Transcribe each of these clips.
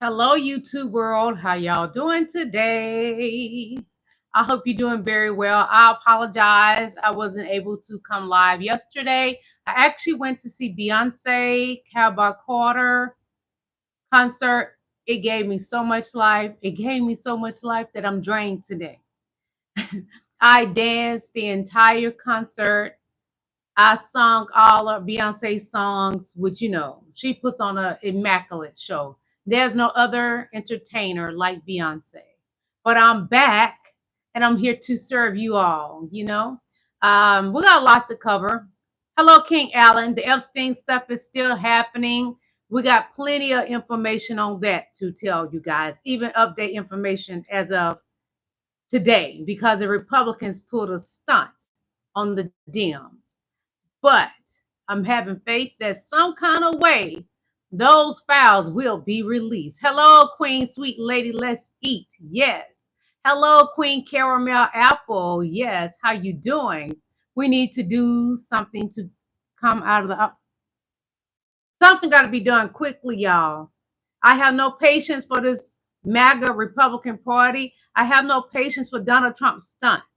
Hello, YouTube world. How y'all doing today? I hope you're doing very well. I apologize. I wasn't able to come live yesterday. I actually went to see Beyonce, Cowboy Carter concert. It gave me so much life. It gave me so much life that I'm drained today. I danced the entire concert. I sung all of Beyonce's songs, which, she puts on an immaculate show. There's no other entertainer like Beyonce. But I'm back and I'm here to serve you all. We got a lot to cover. Hello, King Allen. The Epstein stuff is still happening. We got plenty of information on that to tell you guys, even update information as of today, because the Republicans pulled a stunt on the Dems. But I'm having faith that some kind of way those files will be released. Hello, Queen Sweet Lady. Let's eat. Yes. Hello, Queen Caramel Apple. Yes. How you doing? We need to do something to come out of the something got to be done quickly, y'all. I have no patience for this MAGA Republican Party. I have no patience for Donald Trump's stunts.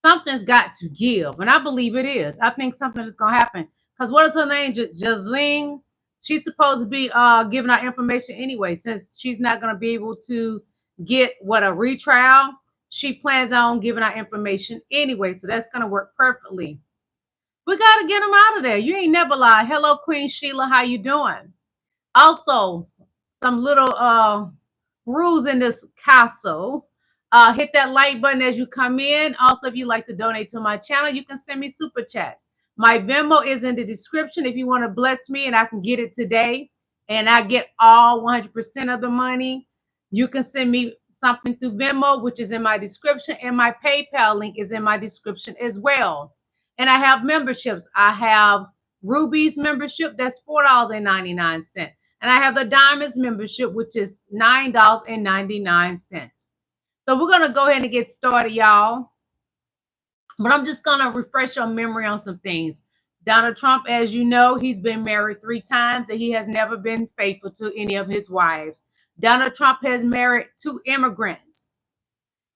Something's got to give, and I believe it is. I think something is going to happen. Because what is her name? Jazling? She's supposed to be giving out information anyway, since she's not going to be able to get a retrial. She plans on giving out information anyway, so that's going to work perfectly. We got to get them out of there. You ain't never lied. Hello, Queen Sheila. How you doing? Also, some little rules in this castle. Hit that like button as you come in. Also, if you'd like to donate to my channel, you can send me super chats. My Venmo is in the description if you want to bless me and I can get it today and I get all 100% of the money. You can send me something through Venmo, which is in my description, and my PayPal link is in my description as well. And I have memberships. I have Ruby's membership, that's $4.99. And I have the Diamonds membership, which is $9.99. So we're going to go ahead and get started, y'all. But I'm just going to refresh your memory on some things. Donald Trump, as you know, he's been married 3 times and he has never been faithful to any of his wives. Donald Trump has married 2 immigrants.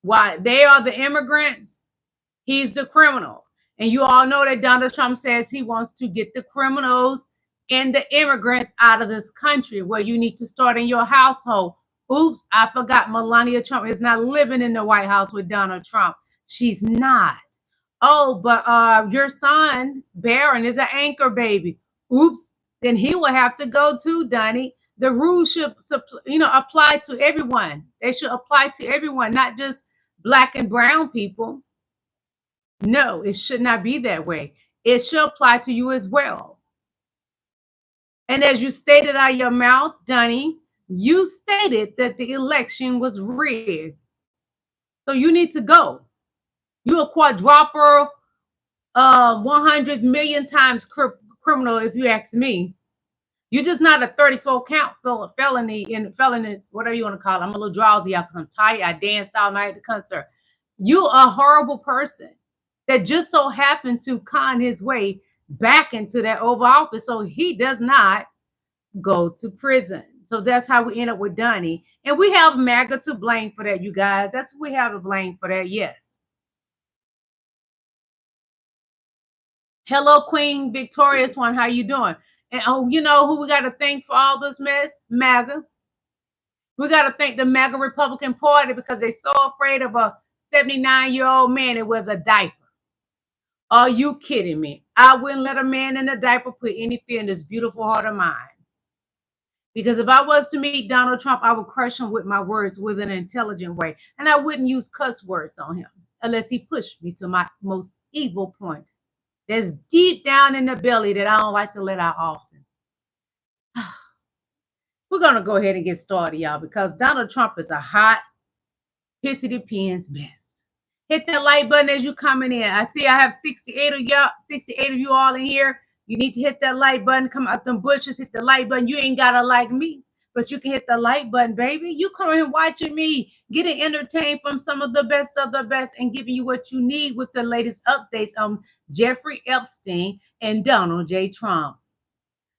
Why? They are the immigrants. He's the criminal. And you all know that Donald Trump says he wants to get the criminals and the immigrants out of this country. Well, you need to start in your household. Oops, I forgot Melania Trump is not living in the White House with Donald Trump. She's not. Oh, but your son, Barron, is an anchor baby. Oops, then he will have to go too, Donnie. The rules should, apply to everyone. They should apply to everyone, not just Black and brown people. No, it should not be that way. It should apply to you as well. And as you stated out of your mouth, Donnie, you stated that the election was rigged. So you need to go. You're a quadruple 100 million times criminal, if you ask me. You're just not a 34 count felony, whatever you want to call it. I'm a little drowsy out because I'm tired. I danced all night at the concert. You're a horrible person that just so happened to con his way back into that Oval Office so he does not go to prison. So that's how we end up with Donnie. And we have MAGA to blame for that, you guys. That's what we have to blame for that, yes. Hello, Queen Victorious One. How you doing? And you know who we got to thank for all this mess? MAGA. We got to thank the MAGA Republican Party because they're so afraid of a 79-year-old man that wears a diaper. Are you kidding me? I wouldn't let a man in a diaper put any fear in this beautiful heart of mine. Because if I was to meet Donald Trump, I would crush him with my words with an intelligent way. And I wouldn't use cuss words on him unless he pushed me to my most evil point. That's deep down in the belly that I don't like to let out often. We're going to go ahead and get started, y'all, because Donald Trump is a hot, pissy the pins mess. Hit that like button as you coming in. I see I have 68 of you all in here. You need to hit that like button. Come out them bushes, hit the like button. You ain't got to like me, but you can hit the like button, baby. You come here watching me, getting entertained from some of the best of the best and giving you what you need with the latest updates on Jeffrey Epstein and Donald J. Trump.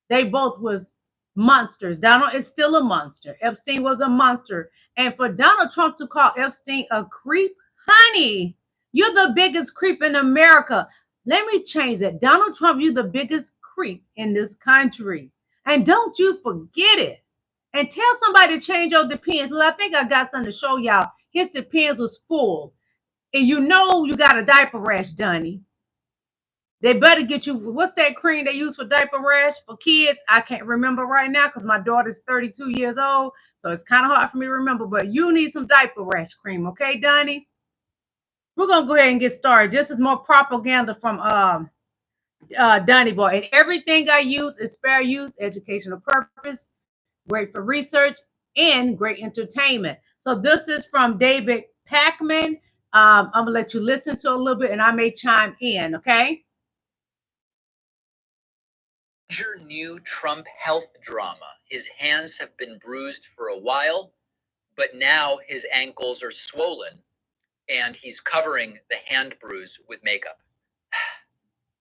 They both was monsters. Donald is still a monster. Epstein was a monster. And for Donald Trump to call Epstein a creep, honey, you're the biggest creep in America. Let me change that. Donald Trump, you're the biggest creep in this country. And don't you forget it. And tell somebody to change your Depends. Well, I think I got something to show y'all. His Depends was full. And you know you got a diaper rash, Donnie. They better get you, what's that cream they use for diaper rash for kids? I can't remember right now because my daughter's 32 years old. So it's kind of hard for me to remember. But you need some diaper rash cream. Okay, Donnie? We're going to go ahead and get started. This is more propaganda from Donnie Boy. And everything I use is fair use, educational purpose, great for research, and great entertainment. So this is from David Packman. I'm going to let you listen to a little bit and I may chime in, okay? Major new Trump health drama. His hands have been bruised for a while, but now his ankles are swollen and he's covering the hand bruise with makeup.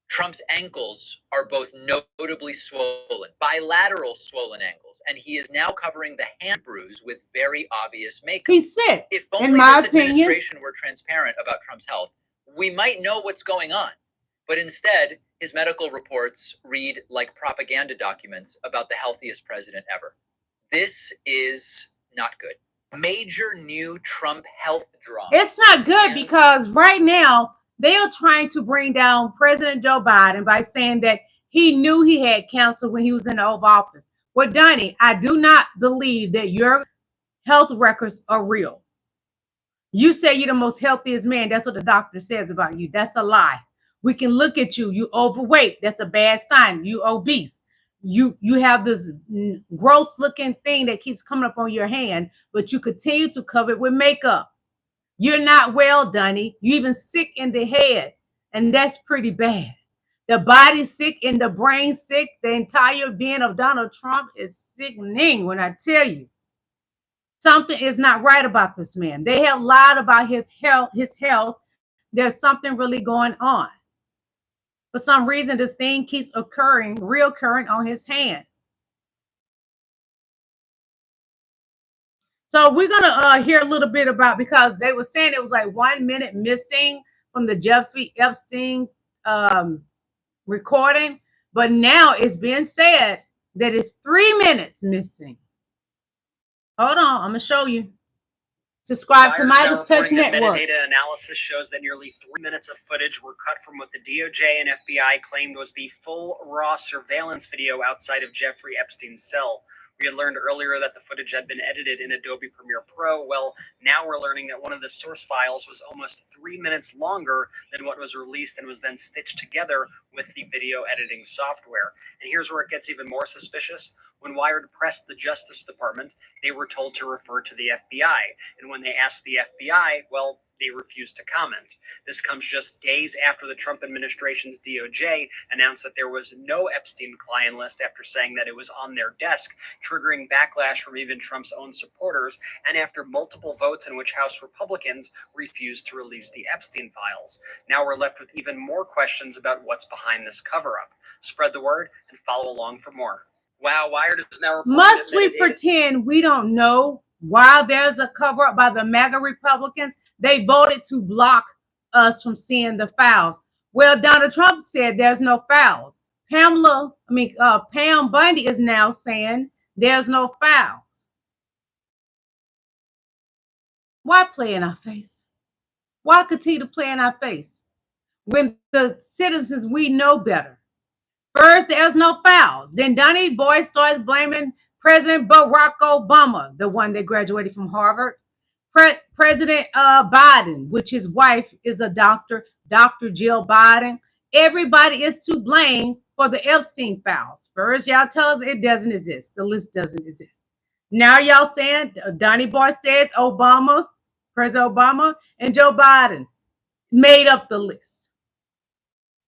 Trump's ankles are both notably swollen, bilateral swollen ankles, and he is now covering the hand bruise with very obvious makeup. He's sick. If only this administration were transparent about Trump's health, we might know what's going on. But instead, his medical reports read like propaganda documents about the healthiest president ever. This is not good. Major new Trump health drama. It's not good because right now they are trying to bring down President Joe Biden by saying that he knew he had cancer when he was in the Oval Office. Well, Donnie, I do not believe that your health records are real. You say you're the most healthiest man. That's what the doctor says about you. That's a lie. We can look at you. You overweight. That's a bad sign. You obese. You have this gross looking thing that keeps coming up on your hand, but you continue to cover it with makeup. You're not well, Donnie. You're even sick in the head, and that's pretty bad. The body's sick and the brain sick. The entire being of Donald Trump is sickening when I tell you. Something is not right about this man. They have lied about his health. There's something really going on. For some reason, this thing keeps reoccurring on his hand. So we're going to hear a little bit about, because they were saying it was like 1 minute missing from the Jeffrey Epstein recording. But now it's being said that it's 3 minutes missing. Hold on, I'm going to show you. Subscribe to Midas Touch Network. Metadata analysis shows that nearly 3 minutes of footage were cut from what the DOJ and FBI claimed was the full raw surveillance video outside of Jeffrey Epstein's cell. We had learned earlier that the footage had been edited in Adobe Premiere Pro. Well, now we're learning that one of the source files was almost 3 minutes longer than what was released and was then stitched together with the video editing software. And here's where it gets even more suspicious. When Wired pressed the Justice Department, they were told to refer to the FBI. And when they asked the FBI, well, they refused to comment. This comes just days after the Trump administration's DOJ announced that there was no Epstein client list after saying that it was on their desk, triggering backlash from even Trump's own supporters, and after multiple votes in which House Republicans refused to release the Epstein files. Now we're left with even more questions about what's behind this cover-up. Spread the word and follow along for more. Wow, Wired is now reporting. Must we pretend we don't know? While there's a cover-up by the MAGA Republicans, they voted to block us from seeing the files. Well, Donald Trump said there's no files. Pam Bundy is now saying there's no files. Why play in our face? Why continue to play in our face when the citizens, we know better? First, there's no files. Then Donnie Boy starts blaming President Barack Obama, the one that graduated from Harvard. President Biden, which his wife is a doctor, Dr. Jill Biden. Everybody is to blame for the Epstein files. First, y'all tell us it doesn't exist. The list doesn't exist. Now y'all saying, Donnie Boy says Obama, President Obama, and Joe Biden made up the list.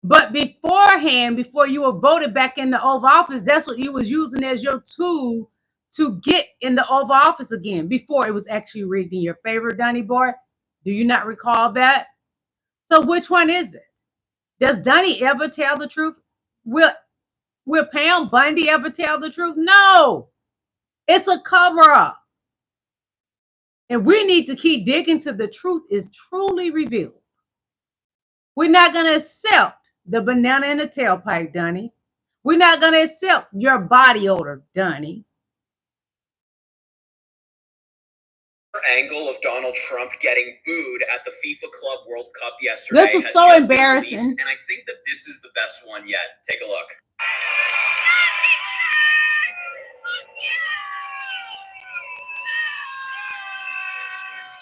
But beforehand, before you were voted back in the Oval Office, that's what you was using as your tool to get in the Oval Office again, before it was actually rigged in your favor, Donnie Boy. Do you not recall that? So which one is it? Does Donnie ever tell the truth? Well, Will Pam Bundy ever tell the truth? No. It's a cover-up. And we need to keep digging till the truth is truly revealed. We're not going to accept the banana in the tailpipe, Donnie. We're not going to accept your body odor, Donnie. Angle of Donald Trump getting booed at the FIFA Club World Cup yesterday. This was so embarrassing. And I think that this is the best one yet. Take a look.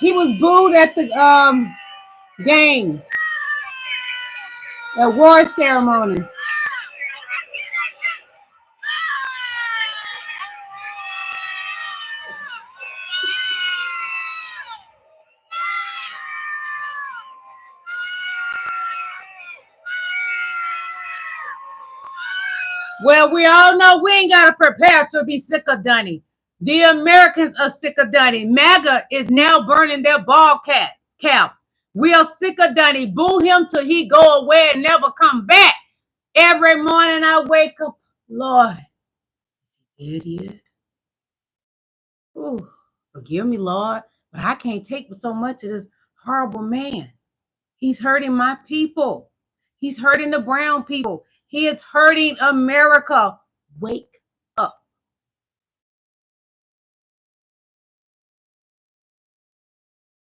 He was booed at the game, award ceremony. Well, we all know we ain't got to prepare to be sick of Donnie. The Americans are sick of Donnie. MAGA is now burning their ball caps. We are sick of Donnie. Boo him till he go away and never come back. Every morning I wake up, Lord, idiot. Ooh, forgive me, Lord, but I can't take so much of this horrible man. He's hurting my people. He's hurting the brown people. He is hurting America. Wake up.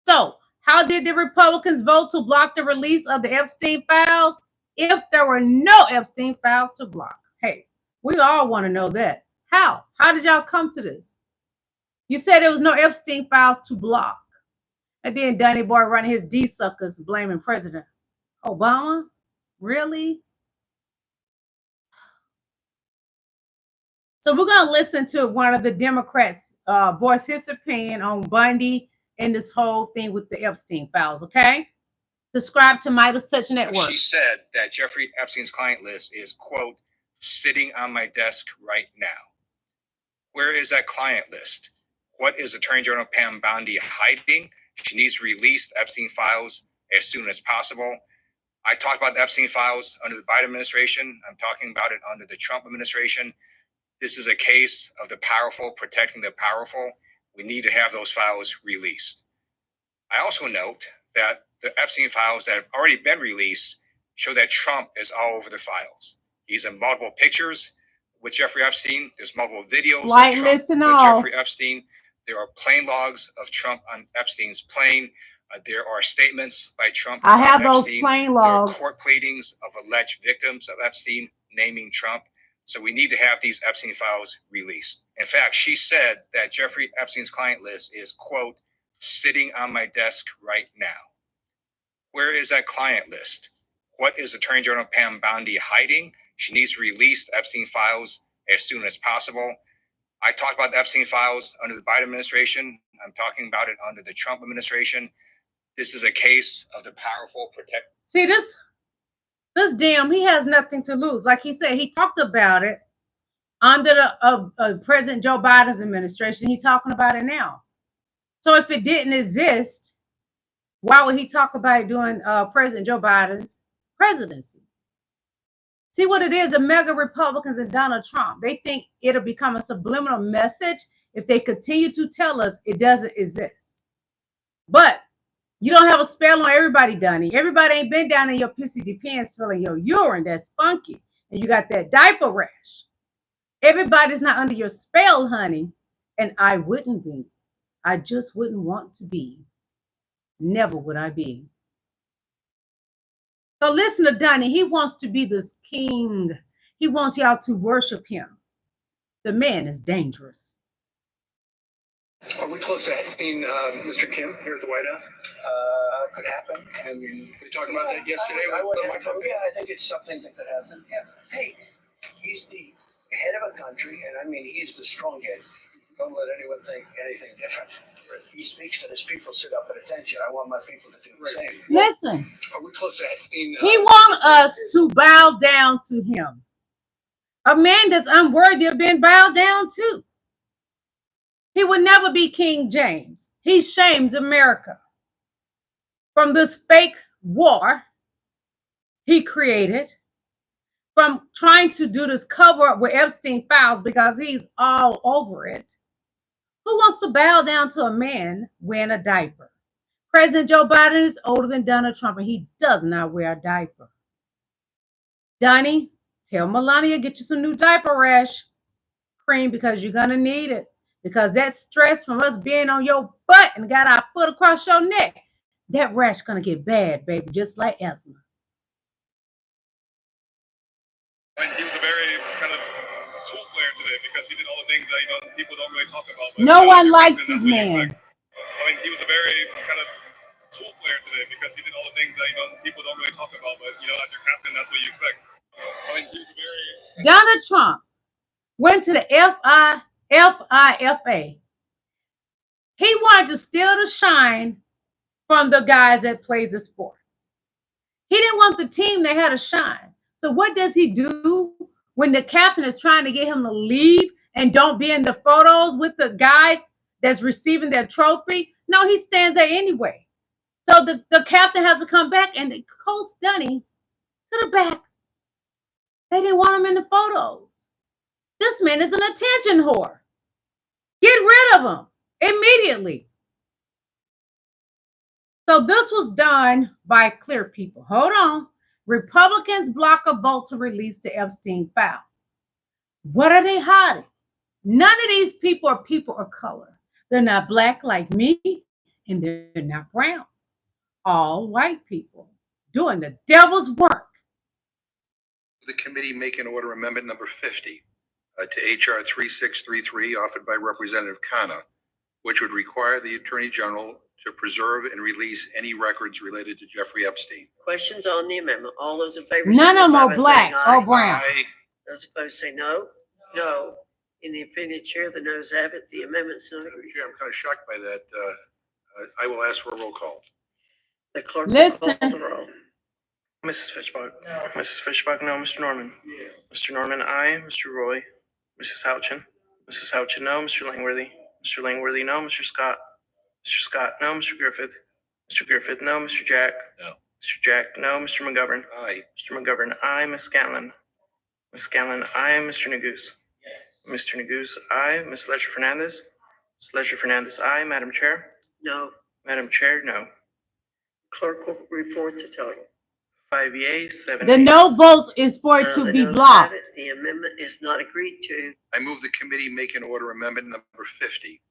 So, how did the Republicans vote to block the release of the Epstein files if there were no Epstein files to block? Hey, we all want to know that. How? How did y'all come to this? You said there was no Epstein files to block. And then Donnie Boy running his D-suckers blaming President Obama? Really? So we're going to listen to one of the Democrats voice his opinion on Bundy and this whole thing with the Epstein files, okay? Subscribe to Midas Touch Network. She said that Jeffrey Epstein's client list is, quote, sitting on my desk right now. Where is that client list? What is Attorney General Pam Bondi hiding? She needs to release the Epstein files as soon as possible. I talked about the Epstein files under the Biden administration. I'm talking about it under the Trump administration. This is a case of the powerful protecting the powerful. We need to have those files released. I also note that the Epstein files that have already been released show that Trump is all over the files. He's in multiple pictures with Jeffrey Epstein. There's multiple videos of Trump with Jeffrey Epstein. There are plane logs of Trump on Epstein's plane. There are statements by Trump. I have those plane logs. There are court pleadings of alleged victims of Epstein naming Trump. So we need to have these Epstein files released. In fact, she said that Jeffrey Epstein's client list is, quote, sitting on my desk right now. Where is that client list? What is Attorney General Pam Bondi hiding? She needs to release the Epstein files as soon as possible. I talked about the Epstein files under the Biden administration. I'm talking about it under the Trump administration. This is a case of the powerful protect. See, this damn, he has nothing to lose. Like he said, he talked about it under the President Joe Biden's administration. He's talking about it now. So if it didn't exist, why would he talk about it during President Joe Biden's presidency? See what it is, the mega Republicans and Donald Trump. They think it'll become a subliminal message if they continue to tell us it doesn't exist. But you don't have a spell on everybody, Donnie. Everybody ain't been down in your pissy pants spilling your urine. That's funky. And you got that diaper rash. Everybody's not under your spell, honey. And I wouldn't be. I just wouldn't want to be. Never would I be. So listen to Donnie. He wants to be this king. He wants y'all to worship him. The man is dangerous. Are we close to seeing Mr. Kim here at the White House? Could happen. I mean, we talked about that yesterday. I think it's something that could happen. Yeah. Hey, he's the head of a country, and I mean, he's the strong head. Don't let anyone think anything different. Right. He speaks and his people sit up at attention. I want my people to do the same. Listen. Are we close to seeing? He wants us to bow down to him. A man that's unworthy of being bowed down to. He would never be King James. He shames America from this fake war he created, from trying to do this cover up with Epstein files because he's all over it. Who wants to bow down to a man wearing a diaper? President Joe Biden is older than Donald Trump, and he does not wear a diaper. Donnie, tell Melania, get you some new diaper rash cream because you're going to need it. Because that stress from us being on your butt and got our foot across your neck, that rash going to get bad, baby, just like asthma. And he was a very kind of tool player today because he did all the things that people don't really talk about. But no one likes this man. He was a very kind of tool player today because he did all the things that people don't really talk about. But as your captain, that's what you expect. He was a very Donald Trump went to the FIFA. He wanted to steal the shine from the guys that plays the sport. He didn't want the team that had a shine. So what does he do when the captain is trying to get him to leave and don't be in the photos with the guys that's receiving their trophy? No, he stands there anyway. So the captain has to come back and they coast Dunny to the back. They didn't want him in the photos. This man is an attention whore. Get rid of him immediately. So this was done by clear people. Hold on. Republicans block a vote to release the Epstein files. What are they hiding? None of these people are people of color. They're not black like me, and they're not brown. All white people doing the devil's work. The committee make an order amendment number 50 to HR 3633 offered by Representative Khanna, which would require the Attorney General to preserve and release any records related to Jeffrey Epstein. Questions on the amendment? All those in favor? None of them are black or brown. Aye. Those opposed say no. No. In the opinion of the chair, the noes have it. The amendment is not agreed. Chair, I'm kind of shocked by that. I will ask for a roll call. The clerk will Listen. call the roll. Mrs. Fishbach. Mrs. Fishbach, no. Mr. Norman. Mr. Norman, aye. Mr. Roy. Mrs. Houchin. Mrs. Houchin, no. Mr. Langworthy. Mr. Langworthy, no. Mr. Scott. Mr. Scott, no. Mr. Griffith. Mr. Griffith, no. Mr. Jack. No. Mr. Jack, no. Mr. McGovern. Aye. Mr. McGovern, aye. Ms. Scanlon. Ms. Scanlon, aye. Mr. Neguse. Mr. Neguse, aye. Ms. Ledger Fernandez. Ms. Ledger Fernandez, aye. Madam Chair. No. Madam Chair, no. Clerk will report the total. 5 yeas, 7 The nays. no votes is for it to The be noes blocked. have it. The amendment is not agreed to. I move the committee make an order amendment number 50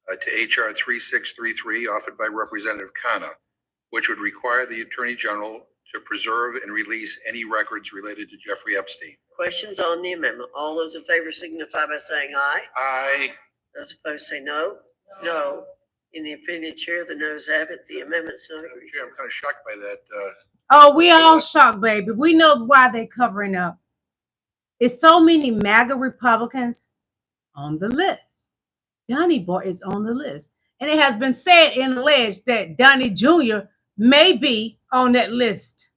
to HR 3633 offered by Representative Khanna, which would require the Attorney General to preserve and release any records related to Jeffrey Epstein. Questions on the amendment? All those in favor signify by saying aye. Aye. Those opposed say no. No. In the opinion of the chair, the noes have it. The amendment is not agreed Chair, to. I'm kind of shocked by that. Oh, we all shocked, baby. We know why they're covering up. It's so many MAGA Republicans on the list. Donnie Boy is on the list. And it has been said and alleged that Donnie Jr. may be on that list.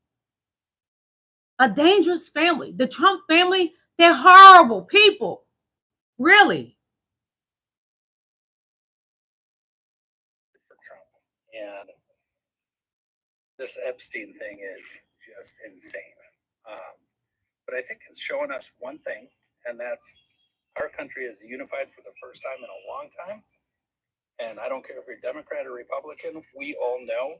A dangerous family. The Trump family, they're horrible people. Really. For Trump. And this Epstein thing is just insane. But I think it's showing us one thing, and that's our country is unified for the first time in a long time. And I don't care if you're Democrat or Republican, we all know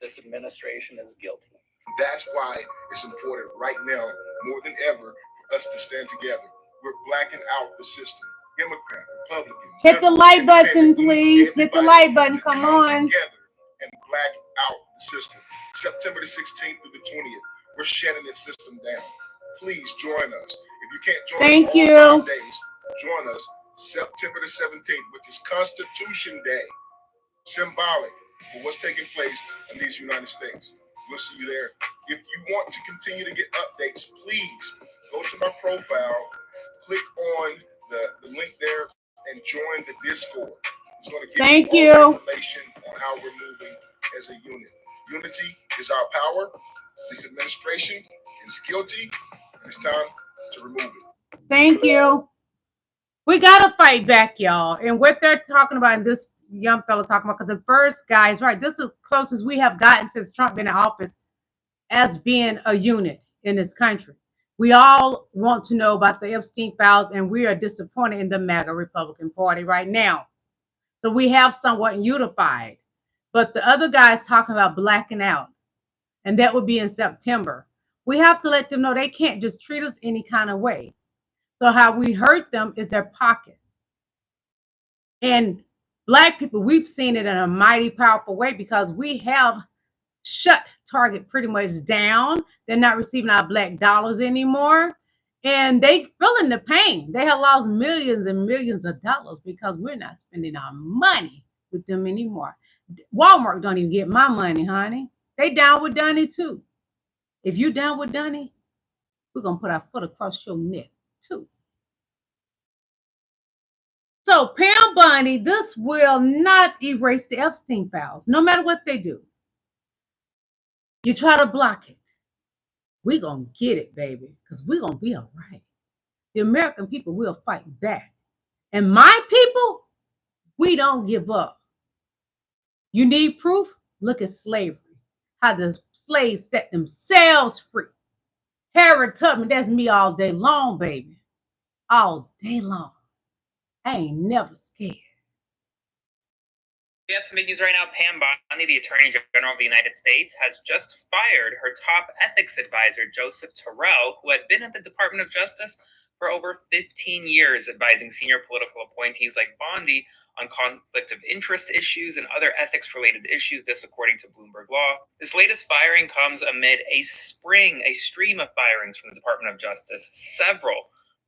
this administration is guilty. That's why it's important right now, more than ever, for us to stand together. We're blacking out the system. Democrat, Republican. Hit the like button, Independent. We need please. Hit the everybody like button. to Come on. Together and black out the system. September the 16th through the 20th, we're shutting this system down. Please join us. If you can't join Thank us you. all 5 days, join us September the 17th, which is Constitution Day. Symbolic for what's taking place in these United States. We'll see you there. If you want to continue to get updates, please go to my profile, click on the link there, and join the Discord. It's going to give Thank you you. all the information on how we're moving as a unit. Unity is our power. This administration is guilty, and it's time to remove it. Thank you. We got to fight back, y'all. And what they're talking about, and this young fellow talking about, because the first guy is right. This is close as we have gotten since Trump been in office as being a unit in this country. We all want to know about the Epstein files, and we are disappointed in the MAGA Republican Party right now. So we have somewhat unified. But the other guys talking about blacking out, and that would be in September. We have to let them know they can't just treat us any kind of way. So how we hurt them is their pockets. And Black people, we've seen it in a mighty powerful way because we have shut Target pretty much down. They're not receiving our Black dollars anymore. And they feeling the pain. They have lost millions and millions of dollars because we're not spending our money with them anymore. Walmart don't even get my money, honey. They down with Donnie too. If you down with Donnie, we're going to put our foot across your neck too. So Pam Bondi, this will not erase the Epstein files, no matter what they do. You try to block it. We're going to get it, baby, because we're going to be all right. The American people will fight back. And my people, we don't give up. You need proof? Look at slavery. How the slaves set themselves free. Harriet Tubman, that's me all day long, baby. All day long. I ain't never scared. We have some big news right now. Pam Bondi, the Attorney General of the United States, has just fired her top ethics advisor, Joseph Terrell, who had been at the Department of Justice for over 15 years, advising senior political appointees like Bondi on conflict of interest issues and other ethics-related issues, this according to Bloomberg Law. This latest firing comes amid a stream of firings from the Department of Justice. Several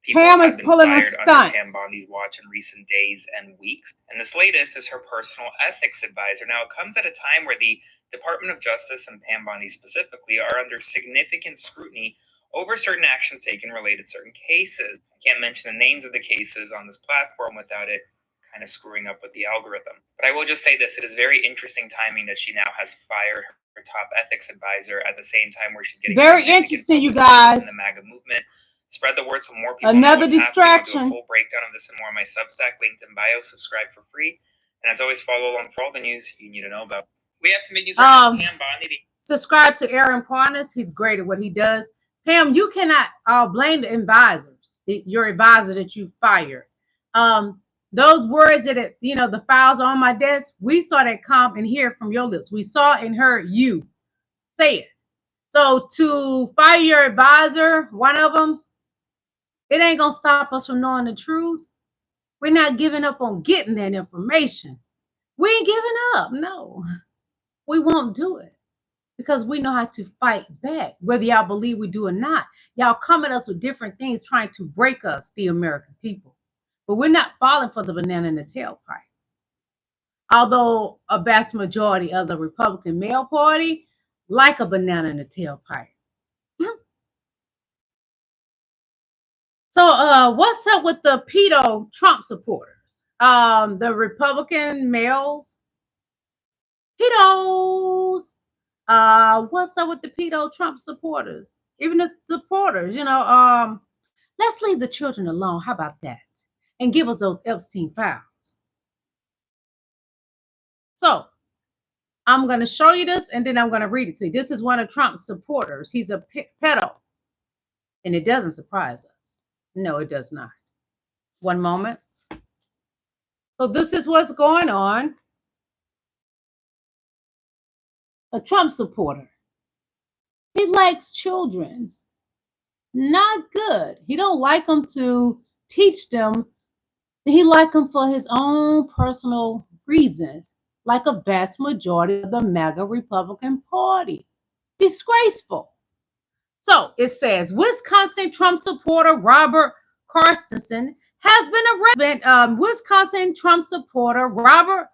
people have been fired under Pam Bondi's watch in recent days and weeks. And this latest is her personal ethics advisor. Now, it comes at a time where the Department of Justice and Pam Bondi specifically are under significant scrutiny over certain actions taken related to certain cases. I can't mention the names of the cases on this platform without it kind of screwing up with the algorithm. But I will just say this, it is very interesting timing that she now has fired her top ethics advisor at the same time where she's getting very interesting, you guys. In the MAGA movement. Spread the word so more people Another know what's distraction. I'll do a full breakdown of this and more on my Substack, linked in bio. Subscribe for free. And as always, follow along for all the news you need to know about. We have some big news right now. Pam Bondi. Subscribe to Aaron Parnas. He's great at what he does. Pam, you cannot blame the advisors, your advisor that you fired. Those words that, the files are on my desk, we saw that come and hear from your lips. We saw and heard you say it. So to fire your advisor, one of them, it ain't going to stop us from knowing the truth. We're not giving up on getting that information. We ain't giving up. No, we won't do it because we know how to fight back, whether y'all believe we do or not. Y'all come at us with different things trying to break us, the American people. But we're not falling for the banana in the tailpipe. Although a vast majority of the Republican male party like a banana in the tailpipe. So what's up with the pedo Trump supporters? The Republican males, pedos. What's up with the pedo Trump supporters? Even the supporters, let's leave the children alone. How about that? And give us those Epstein files. So I'm going to show you this, and then I'm going to read it to you. This is one of Trump's supporters. He's a pedo. And it doesn't surprise us. No, it does not. One moment. So this is what's going on. A Trump supporter. He likes children. Not good. He don't like them to teach them. He likes them for his own personal reasons, like a vast majority of the MAGA Republican Party. Disgraceful. So it says, Wisconsin Trump supporter Robert Carstensen has been arrested. Wisconsin Trump supporter Robert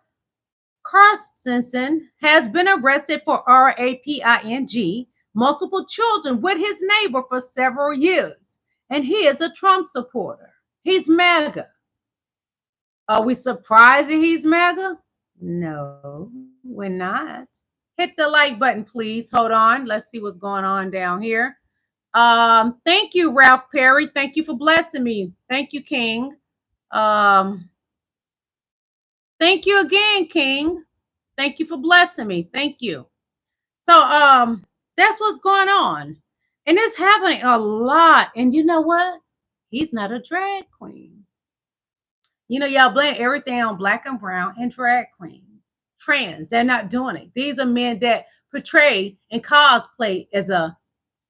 Carstensen has been arrested for raping multiple children with his neighbor for several years. And he is a Trump supporter. He's MAGA. Are we surprised that he's MAGA? No, we're not. Hit the like button, please. Hold on. Let's see what's going on down here. Thank you, Ralph Perry. Thank you for blessing me. Thank you, King. Thank you again, King. Thank you for blessing me. Thank you. So that's what's going on. And it's happening a lot. And you know what? He's not a drag queen. You know, y'all blame everything on black and brown and drag queens. Trans, they're not doing it. These are men that portray and cosplay as a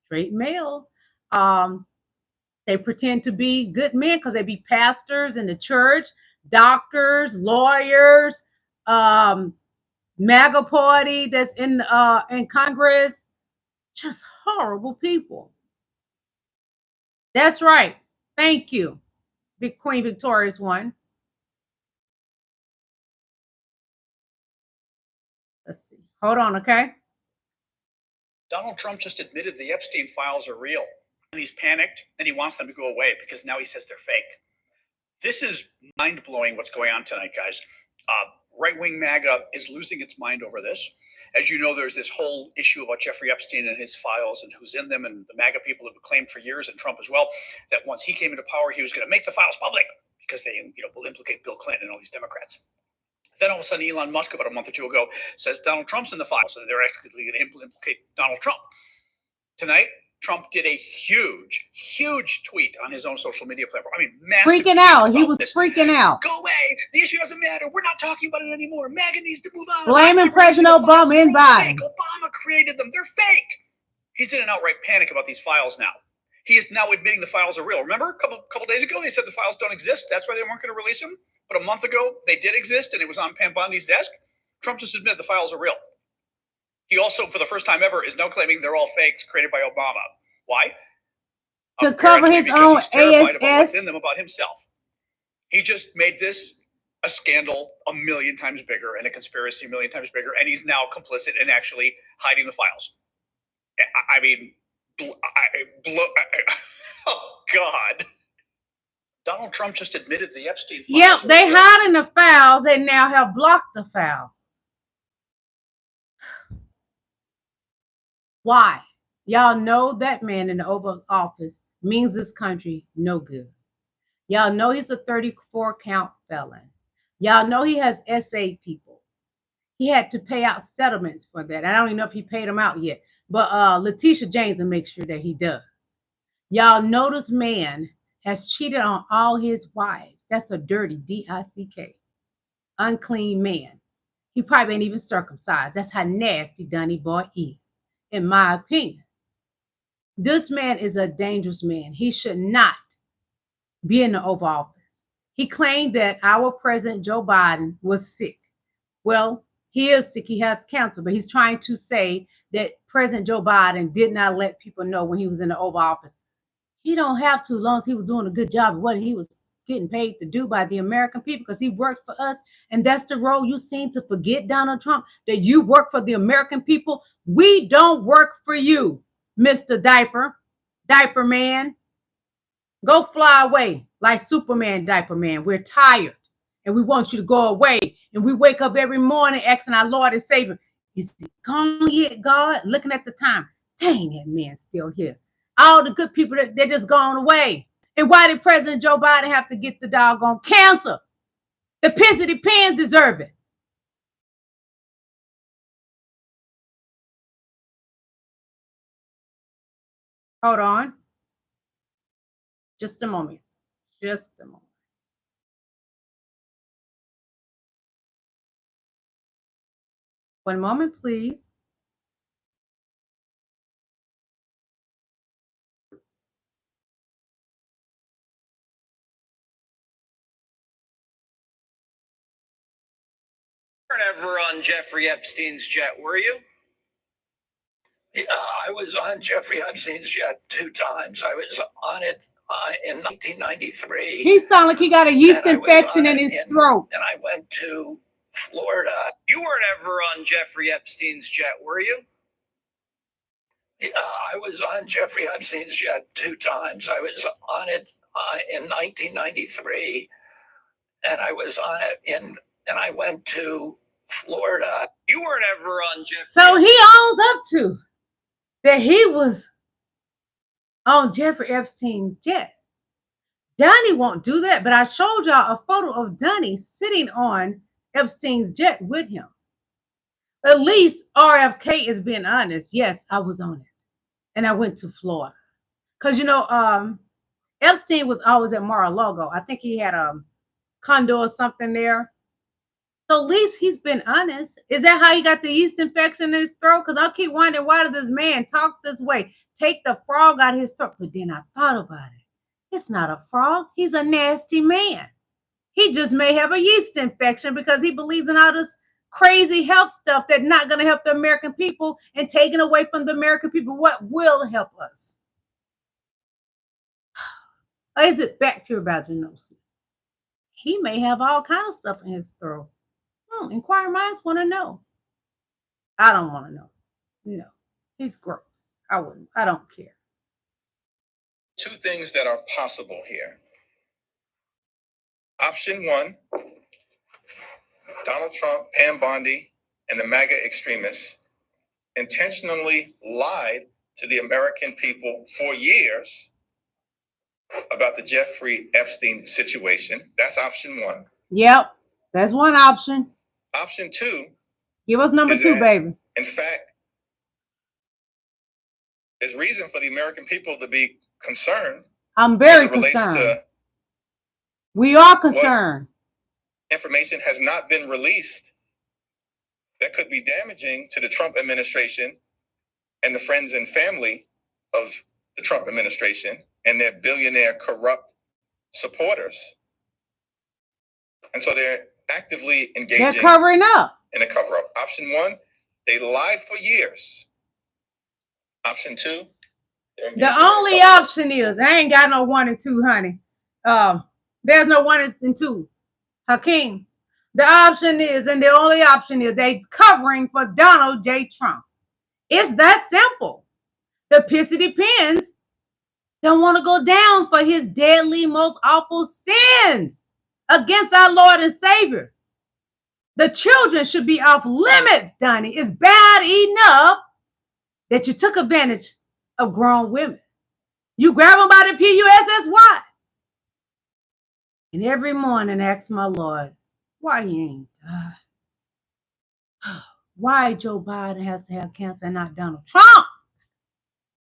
straight male. They pretend to be good men because they be pastors in the church, doctors, lawyers, MAGA party that's in Congress. Just horrible people. That's right. Thank you. Big Queen Victoria's one. Let's see. Hold on, okay? Donald Trump just admitted the Epstein files are real. And he's panicked and he wants them to go away because now he says they're fake. This is mind-blowing what's going on tonight, guys. Right-wing MAGA is losing its mind over this. As you know, there's this whole issue about Jeffrey Epstein and his files and who's in them, and the MAGA people have claimed for years, and Trump as well, that once he came into power, he was going to make the files public because they will implicate Bill Clinton and all these Democrats. Then all of a sudden, Elon Musk, about a month or two ago, says Donald Trump's in the files, and they're actually going to implicate Donald Trump. Tonight, Trump did a huge tweet on his own social media platform. I mean, massive. Freaking out. He was freaking out. Go away. The issue doesn't matter. We're not talking about it anymore. MAGA needs to move on. Blaming President Obama and Biden. Obama created them. They're fake. He's in an outright panic about these files now. He is now admitting the files are real. Remember, a couple days ago, they said the files don't exist. That's why they weren't going to release them. But a month ago, they did exist, and it was on Pam Bondi's desk. Trump just admitted the files are real. He also, for the first time ever, is now claiming they're all fakes created by Obama. Why? To cover his own he's terrified about what's ASS. in them about himself. He just made this a scandal a million times bigger and a conspiracy a million times bigger, and he's now complicit in actually hiding the files. I mean, oh God. Donald Trump just admitted the Epstein files. Yep, they hiding the files and now have blocked the files. Why? Y'all know that man in the Oval Office means this country no good. Y'all know he's a 34 count felon. Y'all know he has SA people. He had to pay out settlements for that. I don't even know if he paid them out yet. But Letitia James will make sure that he does. Y'all know this man has cheated on all his wives. That's a dirty D-I-C-K. Unclean man. He probably ain't even circumcised. That's how nasty Dunny Boy is, in my opinion. This man is a dangerous man. He should not be in the Oval Office. He claimed that our President Joe Biden was sick. Well, he is sick. He has cancer, but he's trying to say that President Joe Biden did not let people know when he was in the Oval Office. He don't have to, as long as he was doing a good job of what he was getting paid to do by the American people, because he worked for us. And that's the role you seem to forget, Donald Trump, that you work for the American people. We don't work for you, Mr. Diaper Man. Go fly away like Superman, Diaper Man. We're tired and we want you to go away. And we wake up every morning asking our Lord and Savior, is he gone yet, God? Looking at the time. Dang, that man's still here. All the good people, they're just gone away. And why did President Joe Biden have to get the doggone cancer? The pissity pins deserve it. Hold on. Just a moment. Just a moment. One moment, please. You weren't ever on Jeffrey Epstein's jet, were you? Yeah, I was on Jeffrey Epstein's jet 2 times. I was on it in 1993. He sounded like he got a yeast infection in his throat. And I went to Florida. You weren't ever on Jeffrey Epstein's jet, were you? Yeah, I was on Jeffrey Epstein's jet 2 times. I was on it in 1993, and I was on it and I went to Florida. You weren't ever on Jeffrey. So he owns up to that he was on Jeffrey Epstein's jet. Donnie won't do that, but I showed y'all a photo of Donnie sitting on Epstein's jet with him. At least RFK is being honest. Yes, I was on it. and I went to Florida. Because, Epstein was always at Mar-a-Lago. I think he had a condo or something there. So at least he's been honest. Is that how he got the yeast infection in his throat? Because I keep wondering, why did this man talk this way? Take the frog out of his throat. But then I thought about it. It's not a frog. He's a nasty man. He just may have a yeast infection because he believes in all this crazy health stuff that's not going to help the American people, and taking away from the American people what will help us. Or is it bacterial vaginosis? He may have all kinds of stuff in his throat. Inquiring minds want to know. I don't want to know. No, he's gross. I don't care. Two things that are possible here. Option one, Donald Trump, Pam Bondi, and the MAGA extremists intentionally lied to the American people for years about the Jeffrey Epstein situation. That's option one. Yep, that's one option. Option two. Give us number two, baby. In fact, there's reason for the American people to be concerned. I'm very concerned. We are concerned. Information has not been released that could be damaging to the Trump administration and the friends and family of the Trump administration and their billionaire corrupt supporters. And so they're actively engaging. They're covering up. In a cover-up. Option one, they lied for years. Option two, the only option is, I ain't got no 1 and 2, honey. There's no 1 and 2. Hakeem. The option is, and the only option is, they covering for Donald J. Trump. It's that simple. The pissy depends. Don't want to go down for his deadly, most awful sins against our Lord and Savior. The children should be off limits, Donnie. It's bad enough that you took advantage of grown women. You grab them by the PUSSY. And every morning ask my Lord, why he ain't died? Why Joe Biden has to have cancer and not Donald Trump?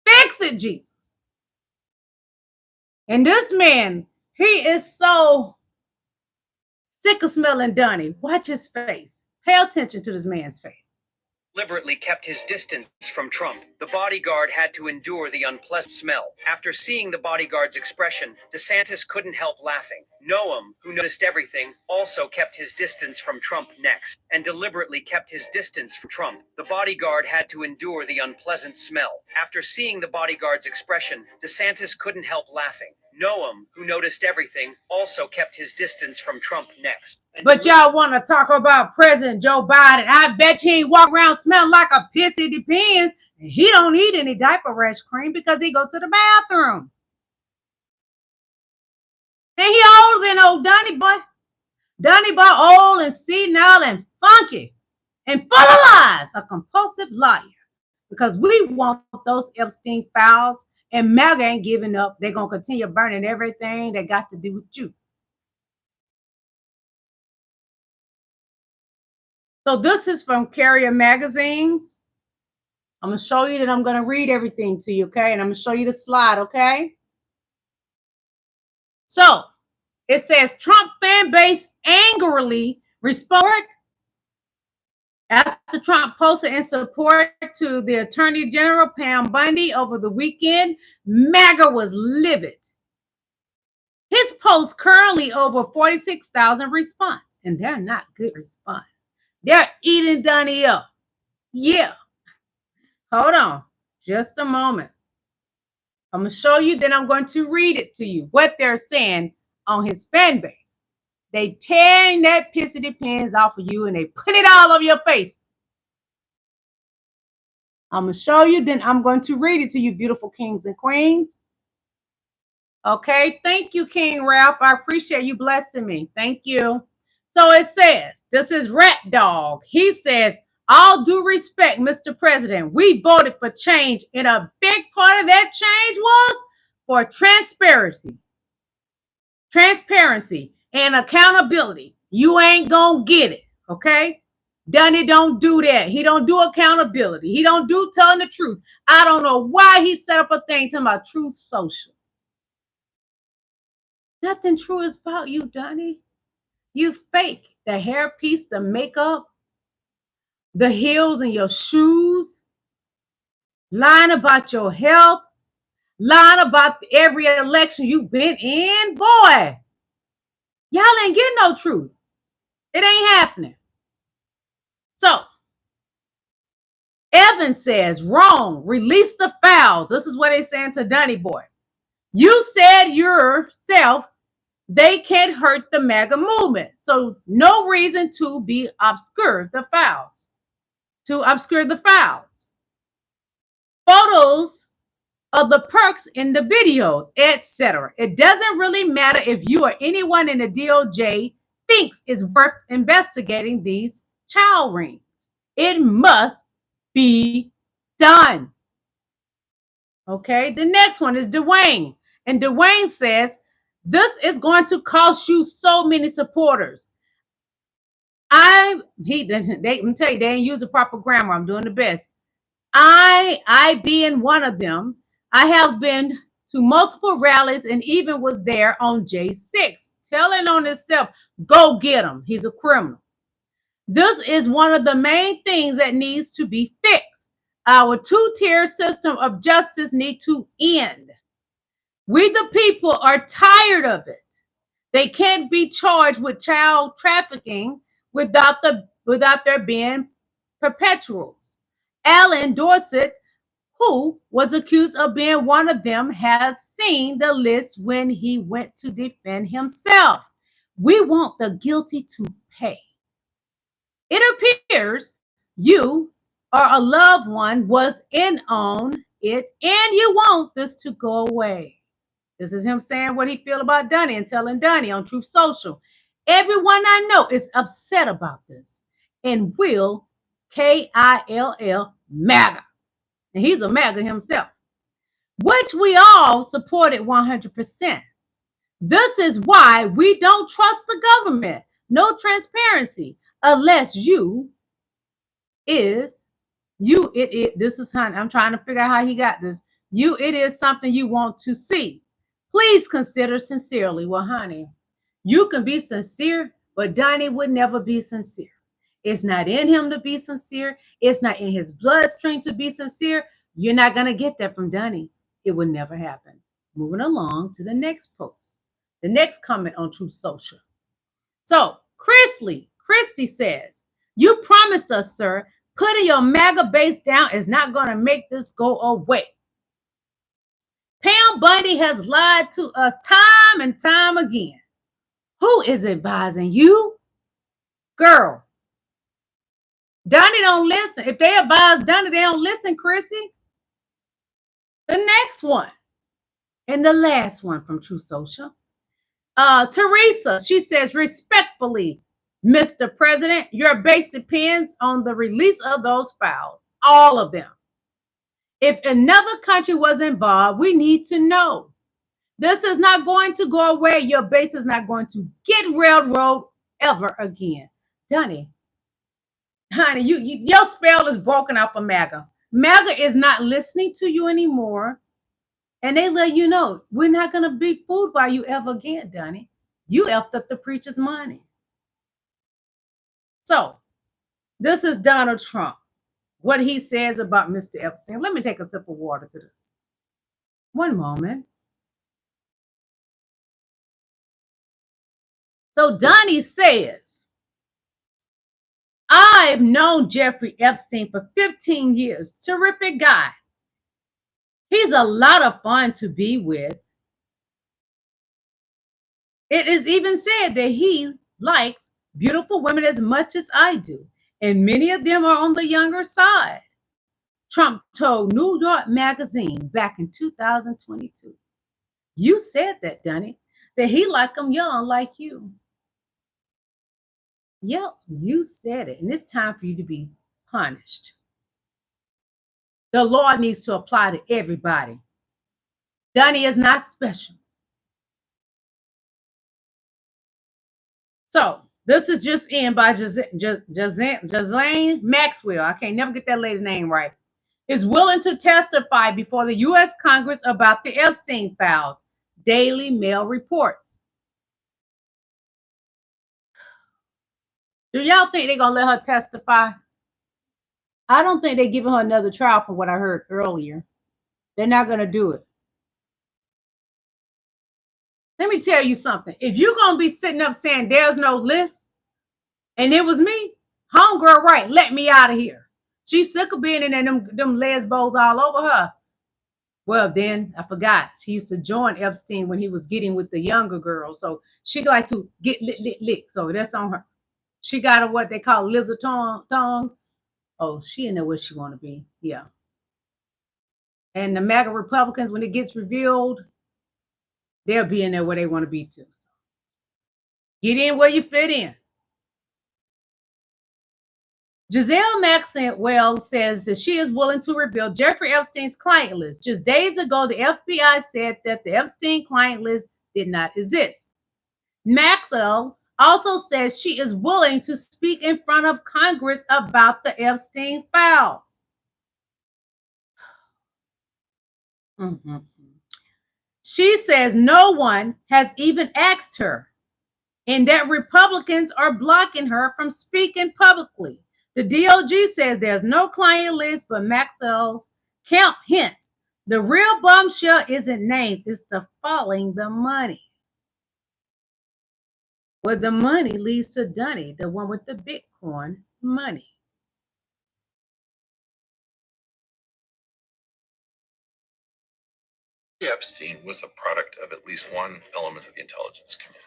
Fix it, Jesus. And this man, he is so sick of smelling Donnie. Watch his face. Pay attention to this man's face. Deliberately kept his distance from Trump. The bodyguard had to endure the unpleasant smell. After seeing the bodyguard's expression, DeSantis couldn't help laughing. Noam, who noticed everything, also kept his distance from Trump next, and deliberately kept his distance from Trump. The bodyguard had to endure the unpleasant smell. After seeing the bodyguard's expression, DeSantis couldn't help laughing. Noam, who noticed everything, also kept his distance from Trump next. But y'all want to talk about President Joe Biden. I bet you he walk around smelling like a pissy depends. And he don't need any diaper rash cream because he go to the bathroom. And he older than old Donnie boy. Donnie boy old and senile and funky and full of lies. A compulsive liar. Because we want those Epstein files. And MAGA ain't giving up. They're going to continue burning everything that got to do with you. So this is from Carrier Magazine. I'm going to show you that I'm going to read everything to you, okay? And I'm going to show you the slide, okay? So it says Trump fan base angrily responded after Trump posted in support to the Attorney General Pam Bondi over the weekend. MAGA was livid. His post currently over 46,000 response, and they're not good response. They're eating Donnie up. Yeah. Hold on. Just a moment. I'm going to show you, then I'm going to read it to you, what they're saying on his fan base. They tearing that pissy depends off of you and they put it all over your face. I'm going to show you, then I'm going to read it to you, beautiful kings and queens. Okay, thank you, King Ralph. I appreciate you blessing me. Thank you. So it says, this is Rat Dog. He says, all due respect, Mr. President, we voted for change, and a big part of that change was for transparency and accountability. You ain't gonna get it, okay? Dunny don't do that. He don't do accountability. He don't do telling the truth. I don't know why he set up a thing talking about Truth Social. Nothing true is about you, Dunny. You fake. The hairpiece, the makeup, the heels in your shoes, lying about your health, lying about every election you've been in. Boy, y'all ain't getting no truth. It ain't happening. So, Evan says, wrong, release the fouls. This is what they're saying to Dunny Boy. You said yourself they can't hurt the MAGA movement. So no reason to be obscure the fouls. To obscure the fouls. Photos of the perks in the videos, etc. It doesn't really matter if you or anyone in the DOJ thinks it's worth investigating these child rings. It must be done. Okay, the next one is Dwayne. And Dwayne says, this is going to cost you so many supporters. Let me tell you, they ain't use the proper grammar. I'm doing the best. I being one of them, I have been to multiple rallies and even was there on J6, telling on himself, go get him. He's a criminal. This is one of the main things that needs to be fixed. Our two-tier system of justice need to end. We the people are tired of it. They can't be charged with child trafficking without there being perpetuals. Alan Dorsett, who was accused of being one of them, has seen the list when he went to defend himself. We want the guilty to pay. It appears you or a loved one was in on it and you want this to go away. This is him saying what he feel about Dunny and telling Dunny on Truth Social. Everyone I know is upset about this and will K-I-L-L MAGA. And he's a MAGA himself, which we all supported 100%. This is why we don't trust the government. No transparency unless this is honey. I'm trying to figure out how he got this. It is something you want to see. Please consider sincerely. Well, honey, you can be sincere, but Donnie would never be sincere. It's not in him to be sincere. It's not in his bloodstream to be sincere. You're not going to get that from Donnie. It would never happen. Moving along to the next post. The next comment on Truth Social. So, Christy says, you promised us, sir, putting your MAGA base down is not going to make this go away. Pam Bundy has lied to us time and time again. Who is advising you? Girl. Donnie don't listen. If they advise Donnie, they don't listen, Chrissy. The next one. And the last one from Truth Social. Teresa, she says, respectfully, Mr. President, your base depends on the release of those files. All of them. If another country was involved, we need to know. This is not going to go away. Your base is not going to get railroad ever again. Donnie, honey, your spell is broken up for MAGA. MAGA is not listening to you anymore. And they let you know, we're not going to be fooled by you ever again, Donnie. You effed up the preacher's money. So, this is Donald Trump. What he says about Mr. Epstein. Let me take a sip of water to this. One moment. So Donnie says, I've known Jeffrey Epstein for 15 years. Terrific guy. He's a lot of fun to be with. It is even said that he likes beautiful women as much as I do. And many of them are on the younger side. Trump told New York Magazine back in 2022. You said that, Donnie, that he liked them young like you. Yep, you said it. And it's time for you to be punished. The law needs to apply to everybody. Donnie is not special. So, This is just in by Ghislaine Maxwell. I can't never get that lady's name right. Is willing to testify before the U.S. Congress about the Epstein files. Daily Mail reports. Do y'all think they're going to let her testify? I don't think they're giving her another trial from what I heard earlier. They're not going to do it. Let me tell you something. If you're going to be sitting up saying there's no list, and it was me, homegirl, right, let me out of here. She's sick of being in there, them lesbos all over her. Well, then I forgot. She used to join Epstein when he was getting with the younger girls. So she like to get lit. So that's on her. She got a what they call lizard tongue. Oh, she didn't know where she want to be. Yeah. And the MAGA Republicans, when it gets revealed, they'll be in there where they want to be too. Get in where you fit in. Giselle Maxwell says that she is willing to reveal Jeffrey Epstein's client list. Just days ago, the FBI said that the Epstein client list did not exist. Maxwell also says she is willing to speak in front of Congress about the Epstein files. She says no one has even asked her, and that Republicans are blocking her from speaking publicly. The DOJ says there's no client list, but Maxwell's count hints the real bombshell isn't names, it's the following the money. Well, the money leads to Dunny, the one with the Bitcoin money. Epstein was a product of at least one element of the intelligence community.